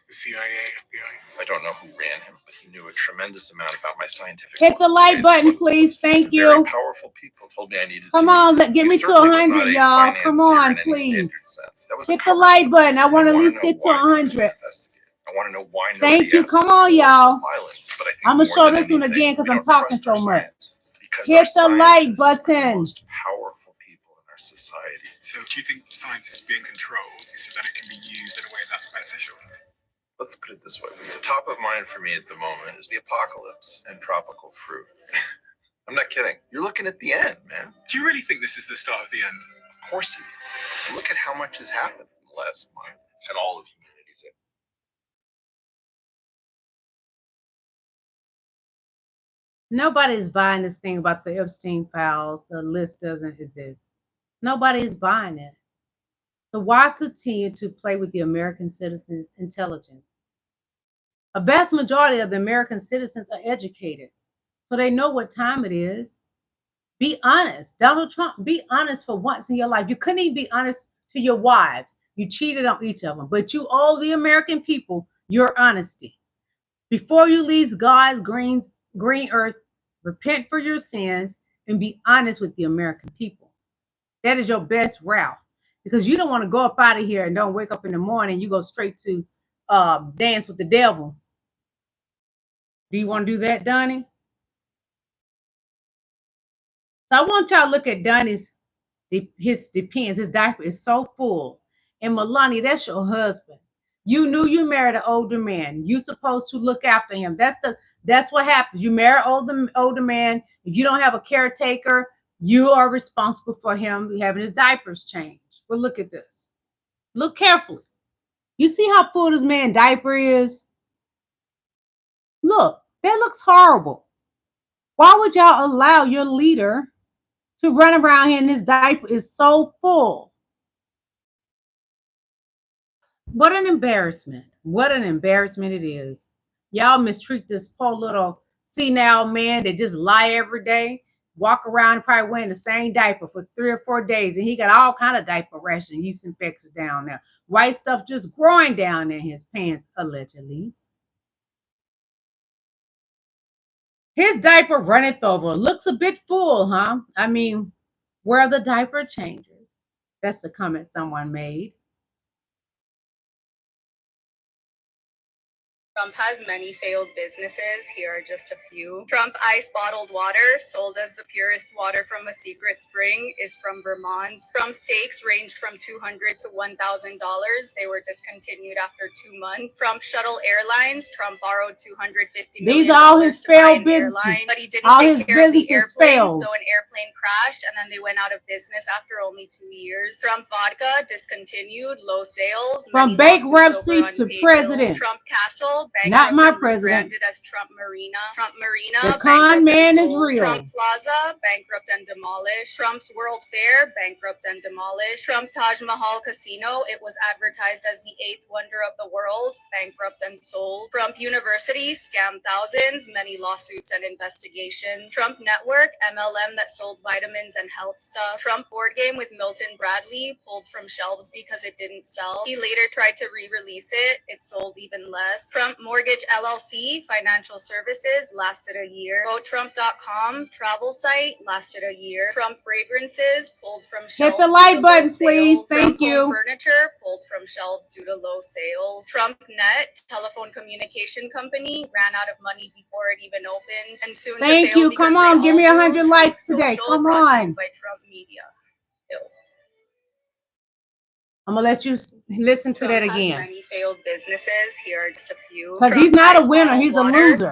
The CIA, FBI. I don't know who ran him, but he knew a tremendous amount about my scientific Hit the like button, please. Thank you. Very powerful people told me I needed Come to. on, get me to 100, y'all. Come on, please. Hit the like button. I want to at least get to 100. I want to know why. Thank you. Come on, y'all. I'm going to show this one again because I'm talking so much. Hit the like button. Powerful people in our society. So do you think science is being controlled so that it can be used in a way that's beneficial? Let's put it this way. So top of mind for me at the moment is the apocalypse and tropical fruit. I'm not kidding. You're looking at the end, man. Do you really think this is the start of the end? Of course it is. Look at how much has happened in the last month and all of humanity's. Nobody's buying this thing about the Epstein files. The list doesn't exist. Nobody is buying it. So why continue to play with the American citizens' intelligence? A vast majority of the American citizens are educated, so they know what time it is. Be honest. Donald Trump, be honest for once in your life. You couldn't even be honest to your wives. You cheated on each of them, but you owe the American people your honesty. Before you leave God's green earth, repent for your sins and be honest with the American people. That is your best route, because you don't want to go up out of here and don't wake up in the morning. You go straight to dance with the devil. Do you want to do that, Donnie? So I want y'all to look at Donnie's, his depends. His diaper is so full. And Melania, that's your husband. You knew you married an older man. You're supposed to look after him. That's what happens. You marry an older man. If you don't have a caretaker, you are responsible for him having his diapers changed. But look at this. Look carefully. You see how full this man's diaper is? Look, that looks horrible. Why would y'all allow your leader to run around here and his diaper is so full? What an embarrassment. What an embarrassment it is. Y'all mistreat this poor little senile man that just lie every day, walk around probably wearing the same diaper for 3 or 4 days, and he got all kind of diaper rash and yeast infections down there. White stuff just growing down in his pants, allegedly. His diaper runneth over. Looks a bit full, huh? I mean, where are the diaper changers? That's the comment someone made. Trump has many failed businesses. Here are just a few. Trump Ice bottled water, sold as the purest water from a secret spring, is from Vermont. Trump steaks ranged from $200 to $1,000. They were discontinued after 2 months. Trump Shuttle Airlines, Trump borrowed $250 million. These are all his to buy failed an businesses. airline, but he didn't All take his care of the businesses airplane, failed. so an airplane crashed, and then they went out of business after only 2 years. Trump Vodka discontinued, low sales, From many lawsuits bankruptcy over to unpaid president. bills. Trump Castle, Not bankrupt my and president. rebranded as Trump Marina. Trump Marina, The con bankrupt man and is sold. real. Trump Plaza, bankrupt and demolished. Trump's World Fair, bankrupt and demolished. Trump Taj Mahal Casino, it was advertised as the 8th wonder of the world, bankrupt and sold. Trump University, scam thousands, many lawsuits and investigations. Trump Network, MLM that sold vitamins and health stuff. Trump board game with Milton Bradley, pulled from shelves because it didn't sell. He later tried to re-release it. It sold even less. Trump Mortgage LLC, financial services, lasted a year. VoteTrump.com, travel site, lasted a year. Trump Fragrances, pulled from shelves. Hit the like due to button, low please. sales. Thank Trump Home you. Furniture, pulled from shelves due to low sales. Trump Net, telephone communication company, ran out of money before it even opened, and soon Thank to fail you. because Come they on, give all me do. 100 Truth likes today. Social, Come brought to you on. by Trump Media. Ew. I'm gonna let you listen to that Trump has again. many failed businesses. Here are just a few. Because he's not a winner, he's a loser.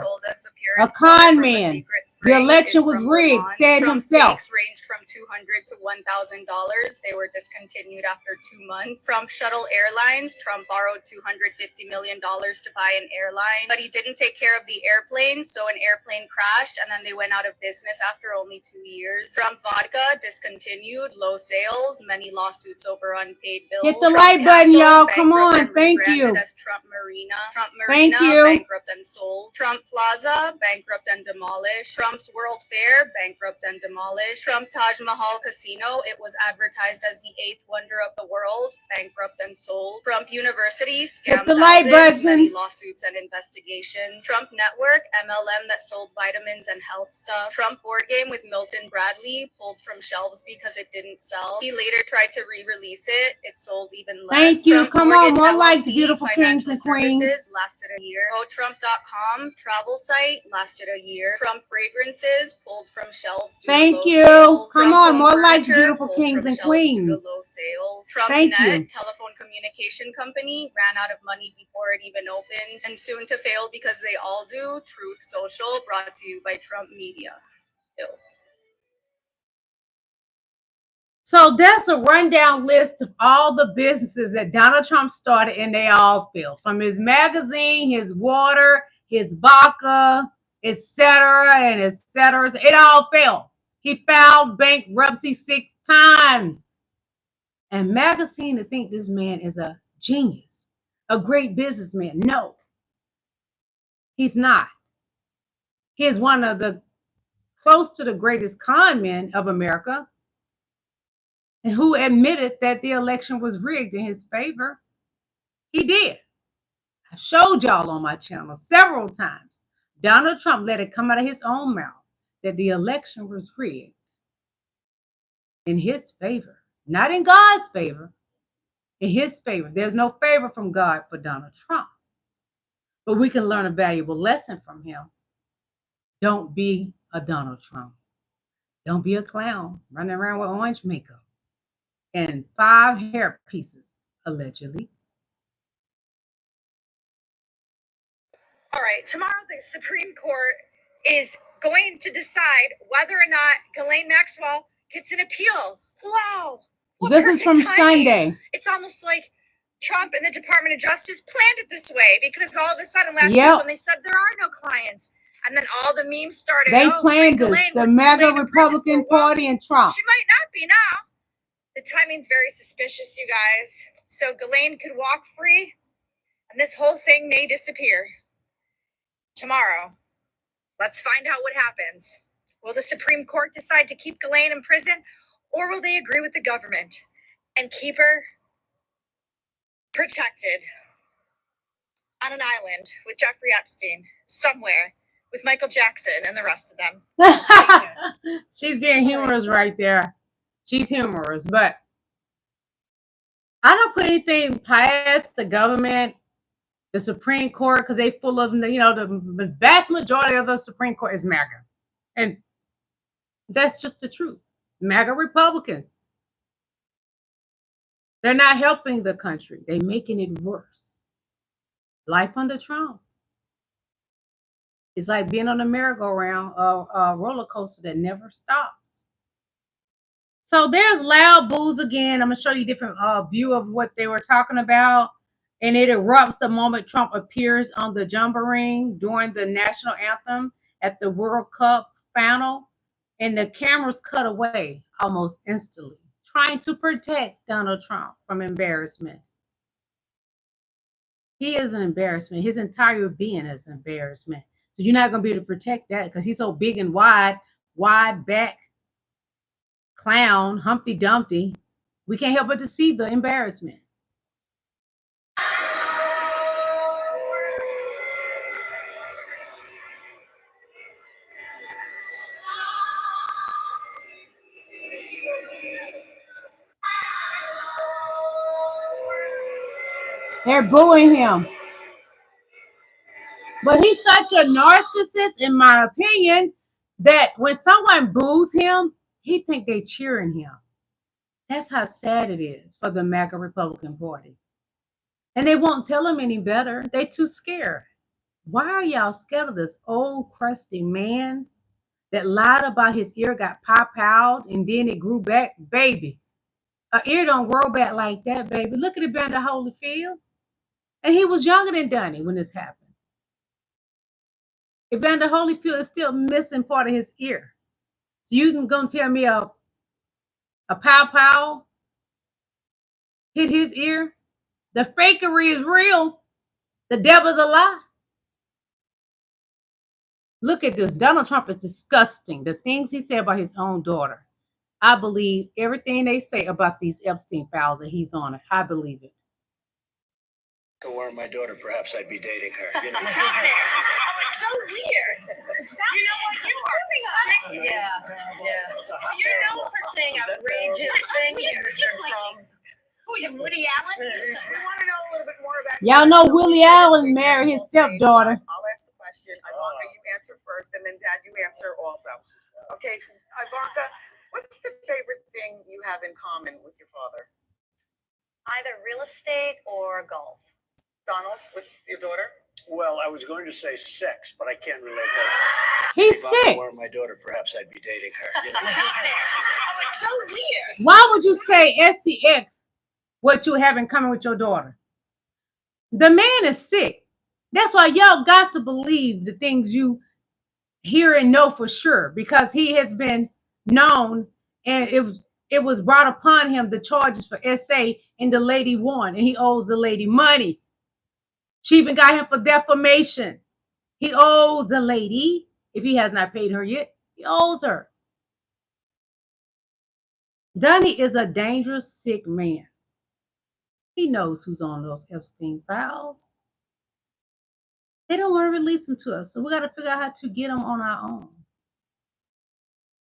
A con man. The election was rigged, said Trump himself. steaks ranged from $200 to $1,000. They were discontinued after 2 months. Trump Shuttle Airlines, Trump borrowed $250 million to buy an airline, but he didn't take care of the airplane, so an airplane crashed, and then they went out of business after only 2 years. Trump Vodka discontinued, low sales, many lawsuits over unpaid bills. Hit the like button, y'all. Come on. Thank you. As Trump Marina. Trump Thank Marina, you. bankrupt and sold. Trump Plaza, bankrupt and demolished. Trump's World Fair, bankrupt and demolished. Trump Taj Mahal Casino, it was advertised as the 8th wonder of the world, bankrupt and sold. Trump University, scam Hit the like thousands, button. many lawsuits and investigations. Trump Network, MLM that sold vitamins and health stuff. Trump board game with Milton Bradley, pulled from shelves because it didn't sell. He later tried to re-release it. It sold even less. Thank you. Trump Come on, Mortgage more likes, LLC, beautiful kings financial and queens. services, lasted a year. VoteTrump.com, travel site, lasted a year. Trump Fragrances, pulled from shelves due to Thank low you. sales. Come Trump on, Home more likes, Furniture, beautiful pulled kings from and shelves due to queens. low sales. Trump Thank Net, you. telephone communication company, ran out of money before it even opened, and soon to fail because they all do. Truth Social, brought to you by Trump Media. Ew. So that's a rundown list of all the businesses that Donald Trump started, and they all failed. From his magazine, his water, his vodka, etc., and etc. It all failed. He filed bankruptcy 6 times. And magazine to think this man is a genius, a great businessman. No, he's not. He is one of the close to the greatest con men of America, and who admitted that the election was rigged in his favor. He did. I showed y'all on my channel several times. Donald Trump let it come out of his own mouth that the election was rigged in his favor, not in God's favor, in his favor. There's no favor from God for Donald Trump, but we can learn a valuable lesson from him. Don't be a Donald Trump. Don't be a clown running around with orange makeup and 5 hair pieces, allegedly. All right, tomorrow the Supreme Court is going to decide whether or not Ghislaine Maxwell gets an appeal. Wow. What This is from perfect timing. Sunday. It's almost like Trump and the Department of Justice planned it this way, because all of a sudden last Yep. week when they said there are no clients, and then all the memes started. They oh, planned free this, Ghislaine, the what's MAGA Ghislaine in prison Republican for? Well, Party and Trump. she might not be now. The timing's very suspicious, you guys. So Ghislaine could walk free, and this whole thing may disappear. Tomorrow, let's find out what happens. Will the Supreme Court decide to keep Ghislaine in prison, or will they agree with the government and keep her protected on an island with Jeffrey Epstein somewhere with Michael Jackson and the rest of them? She's being humorous right there. She's humorous, but I don't put anything past the government The Supreme Court, because they full of, you know, the vast majority of the Supreme Court is MAGA. And that's just the truth. MAGA Republicans. They're not helping the country. They're making it worse. Life under Trump. It's like being on a merry-go-round, a roller coaster that never stops. So there's loud boos again. I'm going to show you a different view of what they were talking about. And it erupts the moment Trump appears on the jumbering during the national anthem at the World Cup final. And the cameras cut away almost instantly, trying to protect Donald Trump from embarrassment. He is an embarrassment. His entire being is an embarrassment. So you're not going to be able to protect that because he's so big and wide back, clown, Humpty Dumpty. We can't help but to see the embarrassment. They're booing him. But he's such a narcissist, in my opinion, that when someone boos him, he think they're cheering him. That's how sad it is for the MAGA Republican Party. And they won't tell him any better. They're too scared. Why are y'all scared of this old crusty man that lied about his ear got pop-out and then it grew back? Baby, an ear don't grow back like that, baby. Look at Evander Holyfield. And he was younger than Donnie when this happened. Evander Holyfield is still missing part of his ear. So you can go tell me a pow-pow hit his ear? The fakery is real. The devil's a lie. Look at this. Donald Trump is disgusting. The things he said about his own daughter. I believe everything they say about these Epstein files that he's on it. I believe it. Go were my daughter, perhaps I'd be dating her. You know? Stop it. Oh, it's so weird. Stop. You know what? You are sick. Yeah. You're known for saying outrageous things, Mr. Trump. Who is Woody Allen? We want to know a little bit more about. Y'all know Willie Allen married his stepdaughter. I'll ask the question. Ivanka, you answer first, and then Dad, you answer also. Okay, Ivanka, what's the favorite thing you have in common with your father? Either real estate or golf. Donald, with your daughter? Well, I was going to say sex, but I can't relate that. He's If I sick. were my daughter, perhaps I'd be dating her. You know? Stop it. Oh, it's so weird. Why would you say SCX, what you have in common with your daughter? The man is sick. That's why y'all got to believe the things you hear and know for sure, because he has been known, and it was brought upon him, the charges for SA, and the lady won, and he owes the lady money. She even got him for defamation. He owes the lady. If he has not paid her yet, he owes her. Donnie is a dangerous, sick man. He knows who's on those Epstein files. They don't want to release them to us, so we got to figure out how to get him on our own.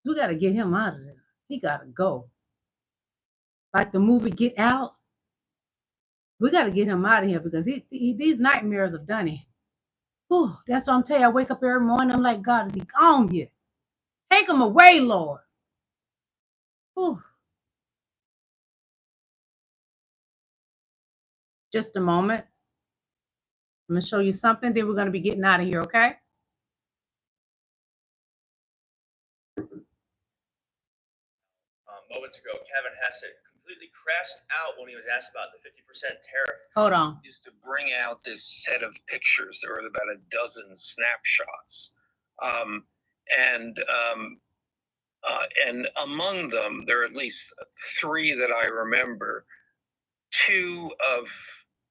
We got to get him out of there. He got to go. Like the movie Get Out. We got to get him out of here because these nightmares of Donnie. Whew, that's what I'm telling you. I wake up every morning. I'm like, God, is he gone yet? Take him away, Lord. Whew. Just a moment. I'm going to show you something. Then we're going to be getting out of here, okay? Moments ago, Kevin Hassett completely crashed out when he was asked about the 50% tariff. Hold on. Used to bring out this set of pictures. There were about a dozen snapshots, and among them, there are at least three that I remember. Two of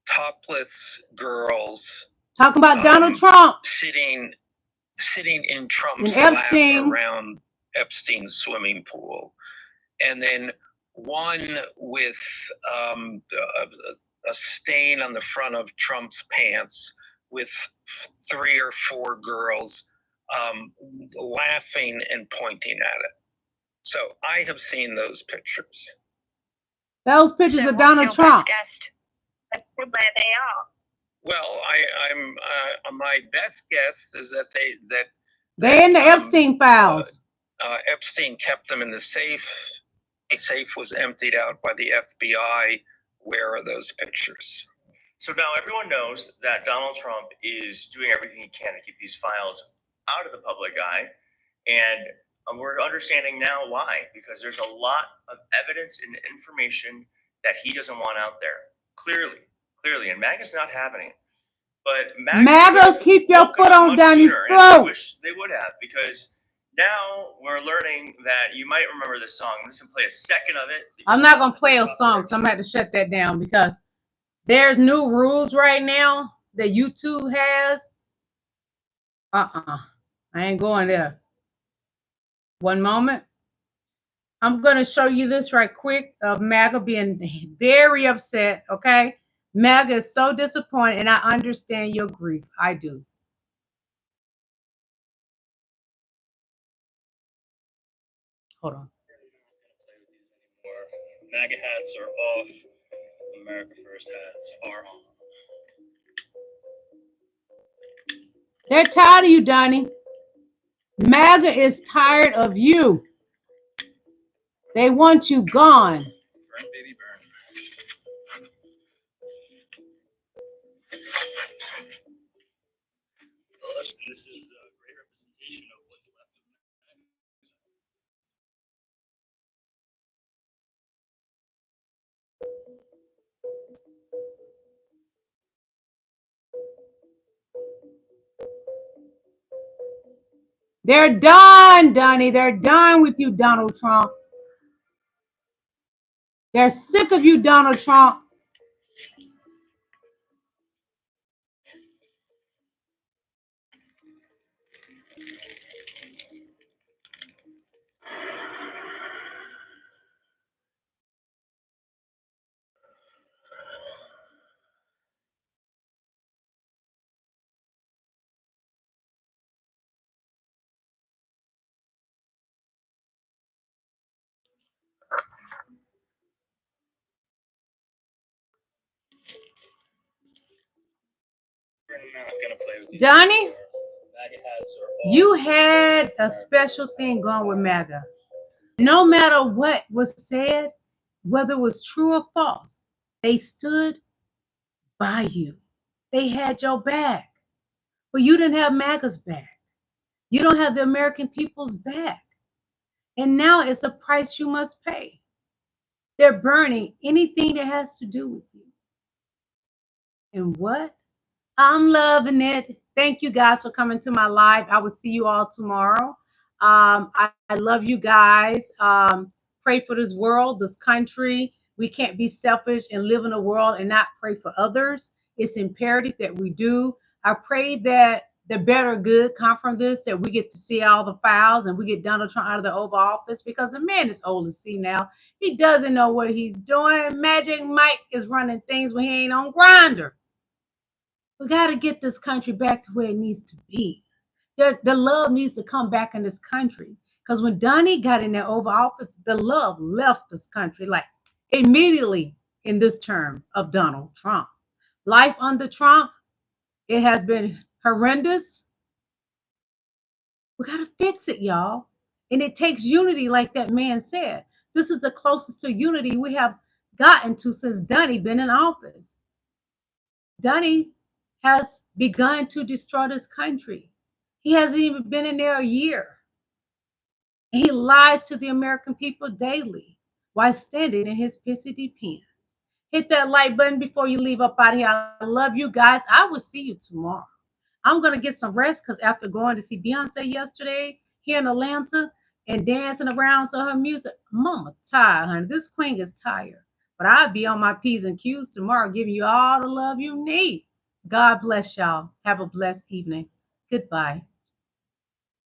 topless girls. Talking about Donald Trump sitting in Trump's and lap Epstein around Epstein's swimming pool. And then one with a stain on the front of Trump's pants with 3 or 4 girls laughing and pointing at it. So I have seen those pictures. Those pictures of Donald Trump. Guest? That's where they are. Well, I'm my best guess is that they're in the Epstein files. Epstein kept them in the safe. A safe was emptied out by the FBI. Where are those pictures? So now everyone knows that Donald Trump is doing everything he can to keep these files out of the public eye. And we're understanding now why, because there's a lot of evidence and information that he doesn't want out there. Clearly. And MAGA's not having it. But MAGA, keep your foot on Donnie's throat. I wish they would have, because now we're learning that you might remember this song. I'm just going to play a second of it. I'm not going to play a song, so I'm going to have to shut that down because there's new rules right now that YouTube has. I ain't going there. One moment. I'm going to show you this right quick of MAGA being very upset, okay? MAGA is so disappointed, and I understand your grief. I do. Hold on. MAGA hats are off. America First hats are on. They're tired of you, Donnie. MAGA is tired of you. They want you gone. Burn, baby, burn. Well, this is a great representation of what's left of MAGA. They're done, Donnie. They're done with you, Donald Trump. They're sick of you, Donald Trump. Donnie, you had a special thing going with MAGA. No matter what was said, whether it was true or false, they stood by you. They had your back. But you didn't have MAGA's back. You don't have the American people's back. And now it's a price you must pay. They're burning anything that has to do with you. And what? I'm loving it. Thank you guys for coming to my live. I will see you all tomorrow. I love you guys. Pray for this world, this country. We can't be selfish and live in a world and not pray for others. It's imperative that we do. I pray that the better good come from this, that we get to see all the files and we get Donald Trump out of the Oval Office, because the man is old to see now. He doesn't know what he's doing. Magic Mike is running things when he ain't on Grindr. We got to get this country back to where it needs to be. The love needs to come back in this country. Because when Donnie got in the Oval Office, the love left this country like immediately in this term of Donald Trump. Life under Trump, it has been horrendous. We got to fix it, y'all. And it takes unity, like that man said. This is the closest to unity we have gotten to since Donnie been in office. Donnie has begun to destroy this country. He hasn't even been in there a year. And he lies to the American people daily while standing in his pissy pants. Hit that like button before you leave up out of here. I love you guys. I will see you tomorrow. I'm going to get some rest because after going to see Beyonce yesterday here in Atlanta and dancing around to her music, mama tired, honey. This queen is tired. But I'll be on my P's and Q's tomorrow, giving you all the love you need. God bless y'all. Have a blessed evening. Goodbye.